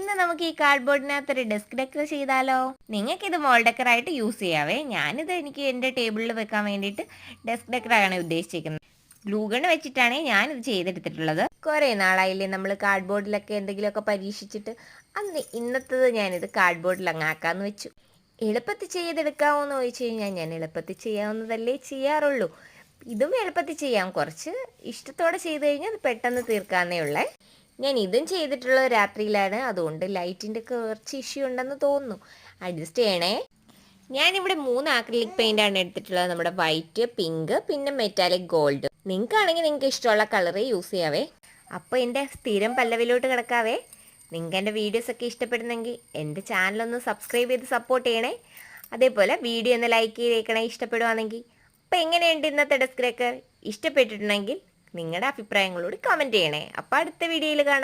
ഇന്ന് നമുക്ക് ഈ കാർഡ്ബോർഡിനകത്തൊരു ഡെസ്ക് ഡെക്കർ ചെയ്താലോ? നിങ്ങൾക്ക് ഇത് മോൾ ഡെക്കർ ആയിട്ട് യൂസ് ചെയ്യാവേ. ഞാനിത് എനിക്ക് എൻ്റെ ടേബിളിൽ വെക്കാൻ വേണ്ടിയിട്ട് ഡെസ്ക് ഡെക്കറാണ് ഉദ്ദേശിച്ചിരിക്കുന്നത്. ഗ്ലൂഗൺ വെച്ചിട്ടാണ് ഞാനിത് ചെയ്തെടുത്തിട്ടുള്ളത്. കുറേ നാളായില്ലേ നമ്മൾ കാർഡ്ബോർഡിലൊക്കെ എന്തെങ്കിലുമൊക്കെ പരീക്ഷിച്ചിട്ട്. അന്ന് ഇന്നത്തത് ഞാനിത് കാർഡ്ബോർഡിൽ അങ്ങ് ആക്കാമെന്ന് വെച്ചു. എളുപ്പത്തിൽ ചെയ്തെടുക്കാമോ എന്ന് ചോദിച്ചു കഴിഞ്ഞാൽ ഞാൻ എളുപ്പത്തിൽ ചെയ്യാവുന്നതല്ലേ ചെയ്യാറുള്ളൂ. ഇതും എളുപ്പത്തിൽ ചെയ്യാം. കുറച്ച് ഇഷ്ടത്തോടെ ചെയ്ത് കഴിഞ്ഞാൽ അത് പെട്ടെന്ന് തീർക്കാവുന്നേ ഉള്ളേ. ഞാൻ ഇതും ചെയ്തിട്ടുള്ളത് രാത്രിയിലാണ്. അതുകൊണ്ട് ലൈറ്റിൻ്റെ കുറച്ച് ഇഷ്യൂ ഉണ്ടെന്ന് തോന്നുന്നു. അഡ്ജസ്റ്റ് ചെയ്യണേ. ഞാനിവിടെ 3 ആക്രിലിക് പെയിൻ്റാണ് എടുത്തിട്ടുള്ളത്. നമ്മുടെ വൈറ്റ്, പിങ്ക്, പിന്നെ മെറ്റാലിക് ഗോൾഡ്. നിങ്ങൾക്കാണെങ്കിൽ നിങ്ങൾക്ക് ഇഷ്ടമുള്ള കളറ് യൂസ് ചെയ്യാവേ. അപ്പോൾ എൻ്റെ സ്ഥിരം പല്ലവിലോട്ട് കിടക്കാവേ. നിങ്ങൾക്ക് എൻ്റെ വീഡിയോസൊക്കെ ഇഷ്ടപ്പെടുന്നെങ്കിൽ എൻ്റെ ചാനലൊന്ന് സബ്സ്ക്രൈബ് ചെയ്ത് സപ്പോർട്ട് ചെയ്യണേ. അതേപോലെ വീഡിയോ ഒന്ന് ലൈക്ക് ചെയ്തേക്കണേ ഇഷ്ടപ്പെടുവാണെങ്കിൽ. അപ്പോൾ എങ്ങനെയുണ്ട് ഇന്നത്തെ ഡെസ്ക് ഡെക്കർ? ഇഷ്ടപ്പെട്ടിട്ടുണ്ടെങ്കിൽ നിങ്ങളുടെ അഭിപ്രായങ്ങളോട് കമൻറ്റ് ചെയ്യണേ. അപ്പോൾ അടുത്ത വീഡിയോയിൽ കാണാം.